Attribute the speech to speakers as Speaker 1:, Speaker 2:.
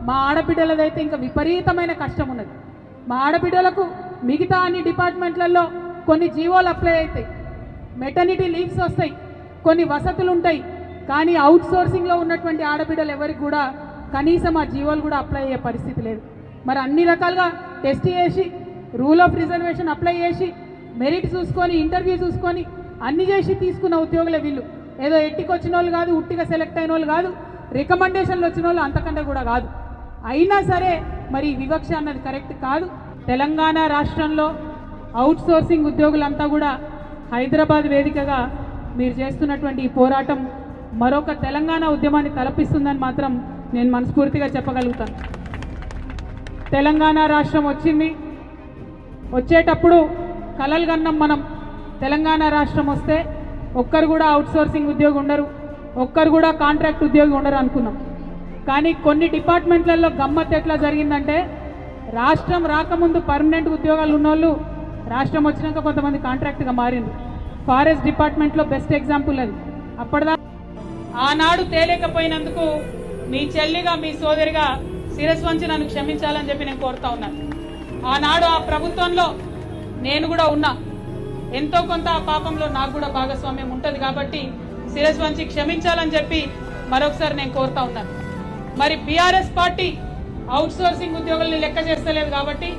Speaker 1: మా ఆడబిడ్డలదైతే ఇంకా విపరీతమైన కష్టం ఉన్నది. మా ఆడబిడ్డలకు మిగతా అన్ని డిపార్ట్మెంట్లలో కొన్ని జీవోలు అప్లై అవుతాయి, మెటర్నిటీ లీవ్స్ వస్తాయి, కొన్ని వసతులు ఉంటాయి. కానీ అవుట్ సోర్సింగ్లో ఉన్నటువంటి ఆడబిడ్డలు ఎవరికి కూడా కనీసం ఆ జీవోలు కూడా అప్లై అయ్యే పరిస్థితి లేదు. మరి అన్ని రకాలుగా టెస్ట్ చేసి రూల్ ఆఫ్ రిజర్వేషన్ అప్లై చేసి మెరిట్ చూసుకొని ఇంటర్వ్యూ చూసుకొని అన్ని చేసి తీసుకున్న ఉద్యోగులే వీళ్ళు. ఏదో ఎట్టికి వచ్చిన వాళ్ళు కాదు, ఉట్టిగా సెలెక్ట్ అయిన వాళ్ళు కాదు, రికమెండేషన్లు వచ్చిన వాళ్ళు అంతకంటే కూడా కాదు. అయినా సరే మరి వివక్ష అన్నది కరెక్ట్ కాదు. తెలంగాణ రాష్ట్రంలో అవుట్ సోర్సింగ్ ఉద్యోగులంతా కూడా హైదరాబాద్ వేదికగా మీరు చేస్తున్నటువంటి ఈ పోరాటం మరొక తెలంగాణ ఉద్యమాన్ని తలపిస్తుందని మాత్రం నేను మనస్ఫూర్తిగా చెప్పగలుగుతాను. తెలంగాణ రాష్ట్రం వచ్చింది, వచ్చేటప్పుడు కలలు కన్నాం మనం. తెలంగాణ రాష్ట్రం వస్తే ఒక్కరు కూడా అవుట్ సోర్సింగ్ ఉద్యోగి ఉండరు, ఒక్కరు కూడా కాంట్రాక్ట్ ఉద్యోగి ఉండరు అనుకున్నాం. కానీ కొన్ని డిపార్ట్మెంట్లలో గమ్మత్ ఎట్లా జరిగిందంటే రాష్ట్రం రాకముందు పర్మనెంట్ ఉద్యోగాలు ఉన్నోళ్ళు రాష్ట్రం వచ్చినాక కొంతమంది కాంట్రాక్ట్గా మారింది. ఫారెస్ట్ డిపార్ట్మెంట్లో బెస్ట్ ఎగ్జాంపుల్ అది. అప్పటిదా ఆనాడు తేలేకపోయినందుకు మీ చెల్లిగా మీ సోదరిగా శిరస్సు వంచి నన్ను క్షమించాలని చెప్పి నేను కోరుతా ఉన్నాను. ఆనాడు ఆ ప్రభుత్వంలో నేను కూడా ఉన్నా, ఎంతో కొంత ఆ పాపంలో నాకు కూడా భాగస్వామ్యం ఉంటుంది కాబట్టి శిరస్సు వంచి క్షమించాలని చెప్పి మరొకసారి నేను కోరుతా ఉన్నాను. మరి బీఆర్ఎస్ పార్టీ అవుట్ సోర్సింగ్ ఉద్యోగుల్ని లెక్క చేస్తలేదు కాబట్టి